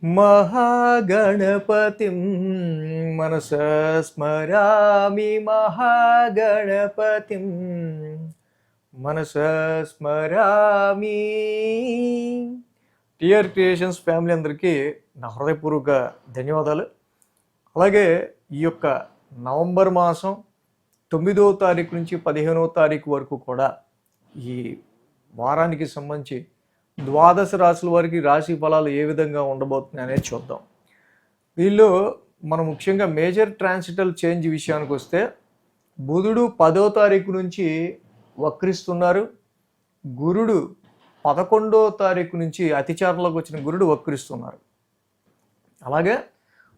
महागणपतिं मनसा स्मरामि महागणपतिं మనసా స్మరామి. TR creations family అందరికీ నా హృదయపూర్వక ధన్యవాదాలు. అలాగే ఈ యొక్క నవంబర్ మాసం 9వ తారీఖు నుంచి 15వ తారీఖు వరకు కూడా ఈ వారానికి సంబంధించి ద్వాదశ రాశుల వారికి రాశి ఫలాలు ఏ విధంగా ఉండబోతున్నాయి అనేది చూద్దాం. వీళ్ళు మనం ముఖ్యంగా మేజర్ ట్రాన్సిటల్ చేంజ్ విషయానికి వస్తే బుధుడు 10వ తారీఖు నుంచి వక్రిస్తున్నారు. గురుడు 11వ తారీఖు నుంచి అతిచారంలోకి వచ్చిన గురుడు వక్రిస్తున్నారు. అలాగే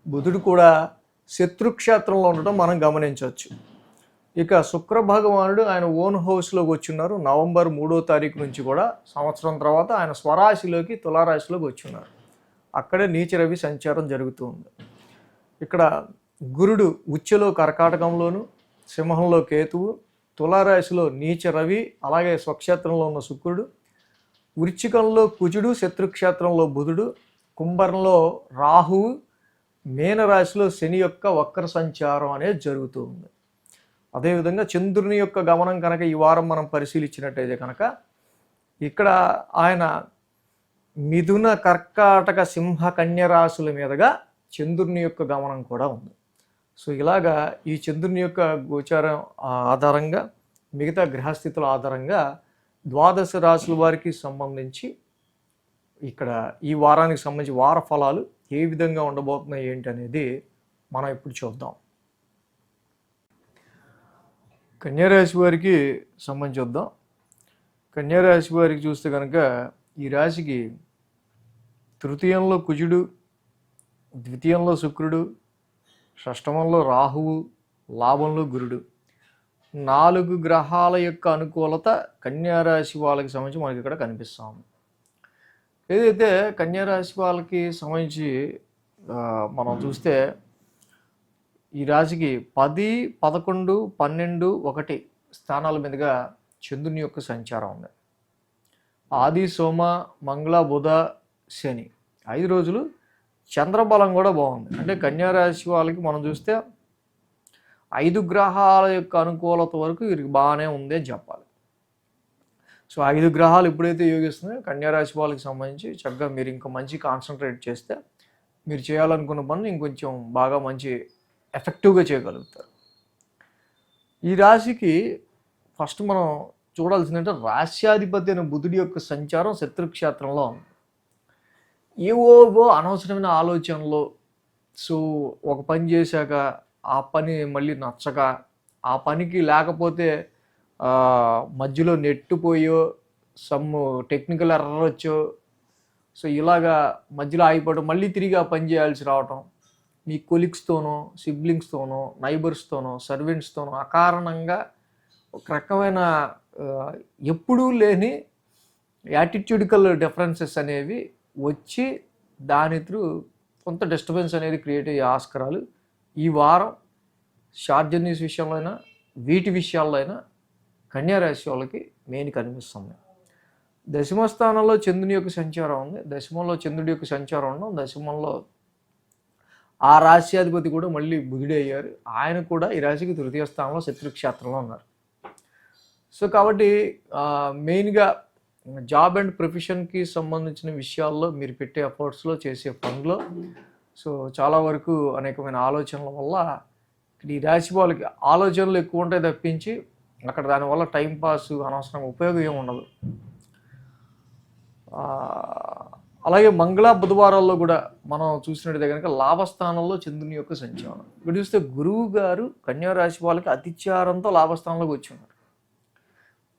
బుధుడు కూడా శత్రుక్షేత్రంలో ఉండటం మనం గమనించవచ్చు. ఇక శుక్ర భగవానుడు ఆయన ఓన్ హౌస్లోకి వచ్చిన్నారు. నవంబర్ 3వ తారీఖు నుంచి కూడా సంవత్సరం తర్వాత ఆయన స్వరాశిలోకి తులారాశిలోకి వచ్చిన్నారు. అక్కడే నీచ రవి సంచారం జరుగుతూ ఉంది. ఇక్కడ గురుడు ఉచ్చలో కర్కాటకంలోను, సింహంలో కేతువు, తులారాశిలో నీచ రవి, అలాగే స్వక్షేత్రంలో ఉన్న శుక్రుడు, వృశ్చికంలో కుజుడు, శత్రుక్షేత్రంలో బుధుడు, కుంభంలో రాహువు, మీనరాశిలో శని యొక్క వక్ర సంచారం అనేది జరుగుతూ ఉంది. అదేవిధంగా చంద్రుని యొక్క గమనం కనుక ఈ వారం మనం పరిశీలించినట్టయితే కనుక ఇక్కడ ఆయన మిథున, కర్కాటక, సింహ, కన్య రాశుల మీదుగా చంద్రుని యొక్క గమనం కూడా ఉంది. సో ఇలాగా ఈ చంద్రుని యొక్క గోచారం ఆధారంగా, మిగతా గ్రహస్థితుల ఆధారంగా ద్వాదశ రాశుల వారికి సంబంధించి ఇక్కడ ఈ వారానికి సంబంధించి వార ఫలాలు ఏ విధంగా ఉండబోతున్నాయి ఏంటి అనేది మనం ఇప్పుడు చూద్దాం. కన్యారాశి వారికి సంబంధించి చూద్దాం. కన్యారాశి వారికి చూస్తే కనుక ఈ రాశికి తృతీయంలో కుజుడు, ద్వితీయంలో శుక్రుడు, షష్టమంలో రాహువు, లాభంలో గురుడు, 4 గ్రహాల యొక్క అనుకూలత కన్యారాశి వాళ్ళకి సంబంధించి మనకి ఇక్కడ కనిపిస్తాము. ఏదైతే కన్యారాశి వాళ్ళకి సంబంధించి మనం చూస్తే ఈ రాశికి 10, 11, 12, 1 స్థానాల మీదుగా చంద్రుని యొక్క సంచారం ఉంది. ఆది, సోమ, మంగళ, బుధ, శని 5 రోజులు చంద్రబలం కూడా బాగుంది. అంటే కన్యారాశి వాళ్ళకి మనం చూస్తే 5 గ్రహాల యొక్క అనుకూలత వరకు వీరికి బాగానే ఉంది అని చెప్పాలి. సో 5 గ్రహాలు ఎప్పుడైతే యోగిస్తున్నాయో కన్యారాశి వాళ్ళకి సంబంధించి చక్కగా మీరు ఇంకా మంచి కాన్సన్ట్రేట్ చేస్తే మీరు చేయాలనుకున్న పనులు ఇంకొంచెం బాగా మంచి ఎఫెక్టివ్గా చేయగలుగుతారు. ఈ రాశికి ఫస్ట్ మనం చూడాల్సిందంటే రాశ్యాధిపతి అయిన బుధుడి యొక్క సంచారం శత్రుక్షేత్రంలో ఉంది. ఏవోవో అనవసరమైన ఆలోచనలు, సో ఒక పని చేశాక ఆ పని మళ్ళీ నచ్చక, ఆ పనికి లేకపోతే మధ్యలో నెట్టుపోయో, సమ్ టెక్నికల్ ఎర్రర్ వచ్చో, సో ఇలాగా మధ్యలో ఆగిపోవడం, మళ్ళీ తిరిగి ఆ పని చేయాల్సి రావటం, మీ కొలీగ్స్తోనో, సిబ్లింగ్స్తోనో, నైబర్స్తోనో, సర్వెంట్స్తోనో అకారణంగా ఒక రకమైన ఎప్పుడూ లేని యాటిట్యూడికల్ డిఫరెన్సెస్ అనేవి వచ్చి దాని త్రూ కొంత డిస్టర్బెన్స్ అనేది క్రియేట్ అయ్యే ఆస్కారాలు ఈ వారం షార్ట్ జర్నీస్ విషయంలో అయినా వీటి విషయాల్లో అయినా కన్యారాశి వాళ్ళకి మెయిన్ కనిపిస్తుంది. దశమ స్థానంలో చంద్రుని యొక్క సంచారం ఉంది. దశమంలో చంద్రుడి యొక్క సంచారం ఉండడం, దశమంలో ఆ రాశ్యాధిపతి కూడా మళ్ళీ బుధుడే అయ్యారు. ఆయన కూడా ఈ రాశికి తృతీయ స్థానంలో శత్రుక్షేత్రంలో ఉన్నారు. సో కాబట్టి మెయిన్గా జాబ్ అండ్ ప్రొఫెషన్కి సంబంధించిన విషయాల్లో మీరు పెట్టే ఎఫర్ట్స్లో, చేసే పనుల్లో సో చాలా వరకు అనేకమైన ఆలోచనల వల్ల ఈ రాశి వాళ్ళకి ఆలోచనలు ఎక్కువ ఉంటాయి తప్పించి అక్కడ దానివల్ల టైంపాస్, అనవసరంగా ఉపయోగం ఏమి ఉండదు. అలాగే మంగళ, బుధవారాల్లో కూడా మనం చూసినట్టయితే కనుక లాభస్థానంలో చంద్రుని యొక్క సంచారం. ఇక్కడ చూస్తే గురువు గారు కన్యారాశి వాళ్ళకి అతిచారంతో లాభస్థానంలోకి వచ్చి ఉన్నారు.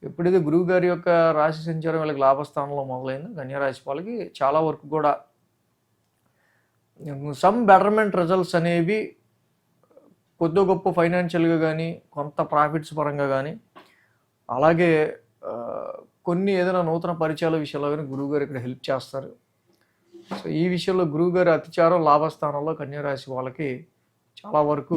ఎప్పుడైతే గురువు గారి యొక్క రాశి సంచారం వీళ్ళకి లాభస్థానంలో మొదలైందో కన్యారాశి వాళ్ళకి చాలా వరకు కూడా సమ్ బెటర్మెంట్ రిజల్ట్స్ అనేవి కొద్ది గొప్ప ఫైనాన్షియల్గా కానీ, కొంత ప్రాఫిట్స్ పరంగా కానీ, అలాగే కొన్ని ఏదైనా నూతన పరిచయాల విషయంలో కానీ గురువుగారు ఇక్కడ హెల్ప్ చేస్తారు. సో ఈ విషయంలో గురువుగారు అతిచారం లాభస్థానంలో కన్యారాశి వాళ్ళకి చాలా వరకు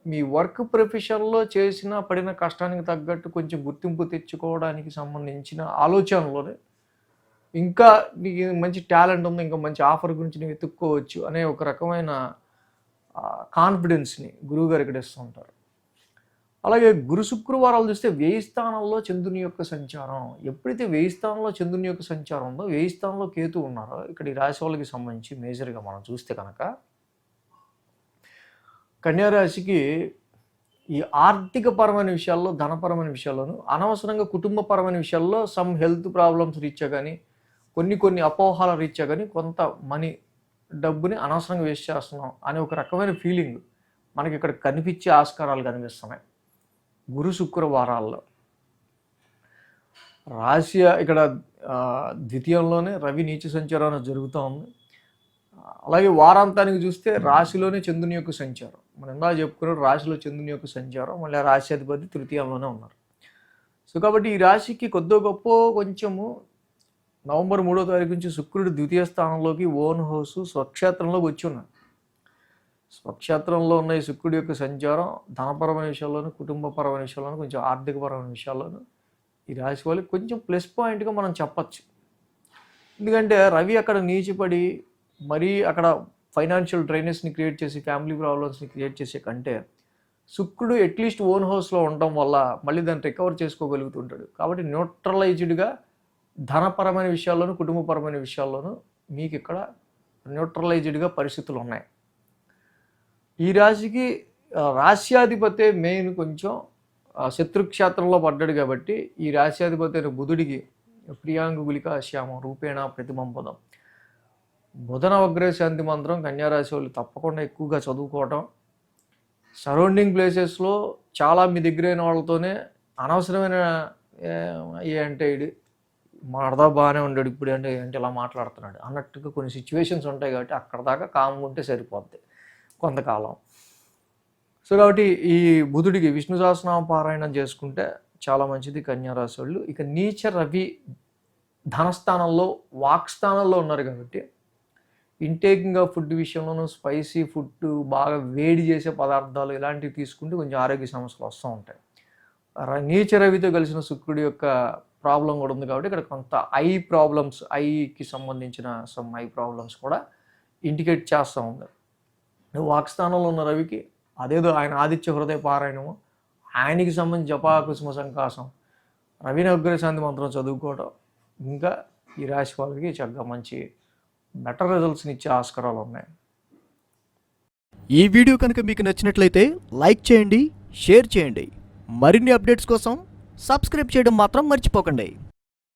మీ వర్క్ ప్రొఫెషన్లో చేసిన పడిన కష్టానికి తగ్గట్టు కొంచెం గుర్తింపు తెచ్చుకోవడానికి సంబంధించిన ఆలోచనలోనే ఇంకా నీకు మంచి టాలెంట్ ఉంది, ఇంకా మంచి ఆఫర్ గురించి నువ్వు వెతుక్కోవచ్చు అనే ఒక రకమైన కాన్ఫిడెన్స్ని గురువుగారు ఇక్కడ ఇస్తూ ఉంటారు. అలాగే గురు శుక్రవారాలు చూస్తే వ్యయ స్థానంలో చంద్రుని యొక్క సంచారం. ఎప్పుడైతే వ్యయ స్థానంలో చంద్రుని యొక్క సంచారం ఉందో, వ్యయ స్థానంలో కేతు ఉన్నారో, ఇక్కడ ఈ రాశి వాళ్ళకి సంబంధించి మేజర్గా మనం చూస్తే కనుక కన్యారాశికి ఈ ఆర్థికపరమైన విషయాల్లో, ధనపరమైన విషయాల్లోనూ, అనవసరంగా కుటుంబపరమైన విషయాల్లో సమ్ హెల్త్ ప్రాబ్లమ్స్ రీత్యా కానీ, కొన్ని అపోహల రీత్యా కానీ కొంత డబ్బుని అనవసరంగా వేస్ట్ చేస్తున్నాం అనే ఒక రకమైన ఫీలింగ్ మనకి ఇక్కడ కనిపించే ఆస్కారాలు కనిపిస్తున్నాయి గురు శుక్రవారాల్లో. రాశి ఇక్కడ ద్వితీయంలోనే రవి నీచ సంచారం జరుగుతూ ఉంది. అలాగే వారాంతానికి చూస్తే రాశిలోనే చంద్రుని యొక్క సంచారం. మనం ఇందాక చెప్పుకున్నాడు, రాశిలో చంద్రుని యొక్క సంచారం, మళ్ళీ రాశి అధిపతి తృతీయంలోనే ఉన్నారు. సో కాబట్టి ఈ రాశికి కొద్దో గొప్ప కొంచెము నవంబర్ 3వ తారీఖు నుంచి శుక్రుడు ద్వితీయ స్థానంలోకి ఓన్ హౌస్ స్వక్షేత్రంలోకి వచ్చి ఉన్నాడు. స్వక్షేత్రంలో ఉన్న ఈ శుక్రుడి యొక్క సంచారం ధనపరమైన విషయాల్లోనూ, కుటుంబపరమైన విషయాల్లోనూ, కొంచెం ఆర్థికపరమైన విషయాల్లోనూ ఈ రాశి వాళ్ళకి కొంచెం ప్లస్ పాయింట్గా మనం చెప్పచ్చు. ఎందుకంటే రవి అక్కడ నీచిపడి మరీ అక్కడ ఫైనాన్షియల్ డ్రైనెస్ని క్రియేట్ చేసి, ఫ్యామిలీ ప్రాబ్లమ్స్ని క్రియేట్ చేసే కంటే శుక్రుడు అట్లీస్ట్ ఓన్ హౌస్లో ఉండటం వల్ల మళ్ళీ దాన్ని రికవర్ చేసుకోగలుగుతుంటాడు. కాబట్టి న్యూట్రలైజ్డ్గా ధనపరమైన విషయాల్లోనూ, కుటుంబపరమైన విషయాల్లోనూ మీకు ఇక్కడ న్యూట్రలైజ్డ్గా పరిస్థితులు ఉన్నాయి. ఈ రాశికి రాశ్యాధిపతే మెయిన్ కొంచెం శత్రుక్షేత్రంలో పడ్డాడు కాబట్టి ఈ రాశ్యాధిపతి అయిన బుధుడికి ప్రియాంగులిక శ్యామం రూపేణ ప్రతిబంపదం బుధన వగ్రశాంతి మంత్రం కన్యారాశి వాళ్ళు తప్పకుండా ఎక్కువగా చదువుకోవటం, సరౌండింగ్ ప్లేసెస్లో చాలా మీ దగ్గరైన వాళ్ళతోనే అనవసరమైన అంటే ఇది మాడదా బాగానే ఉండాడు ఇప్పుడు అంటే ఇలా మాట్లాడుతున్నాడు అన్నట్టుగా కొన్ని సిచ్యువేషన్స్ ఉంటాయి. కాబట్టి అక్కడ దాకా కామ్గా ఉంటే సరిపోద్ది కొంతకాలం. సో కాబట్టి ఈ బుధుడికి విష్ణు సహస్రనామ పారాయణం చేసుకుంటే చాలా మంచిది కన్యారాశి వాళ్ళు. ఇక నీచ రవి ధనస్థానంలో, వాక్స్థానంలో ఉన్నారు కాబట్టి ఇంటేకింగ్ ఆఫ్ ఫుడ్ విషయంలోనూ, స్పైసీ ఫుడ్, బాగా వేడి చేసే పదార్థాలు ఇలాంటివి తీసుకుంటే కొంచెం ఆరోగ్య సమస్యలు వస్తూ ఉంటాయి. నీచ రవితో కలిసిన శుక్రుడి యొక్క ప్రాబ్లం కూడా ఉంది కాబట్టి ఇక్కడ కొంత ఐ ప్రాబ్లమ్స్, ఐకి సంబంధించిన సమ్ ఐ ప్రాబ్లమ్స్ కూడా ఇండికేట్ చేస్తూ ఉంది. వాక్స్థానంలో ఉన్న రవికి అదేదో ఆయన ఆదిత్య హృదయ పారాయణము, ఆయనకి సంబంధించి జపా కుసుమ సంకాసం, రవిని అగ్రశాంతి మంత్రం చదువుకోవడం, ఇంకా ఈ రాశి వాళ్ళకి చక్కగా మంచి బెటర్ రిజల్ట్స్ని ఇచ్చే ఆస్కారాలు ఉన్నాయి. ఈ వీడియో కనుక మీకు నచ్చినట్లయితే లైక్ చేయండి, షేర్ చేయండి. మరిన్ని అప్డేట్స్ కోసం సబ్స్క్రైబ్ చేయడం మాత్రం మర్చిపోకండి.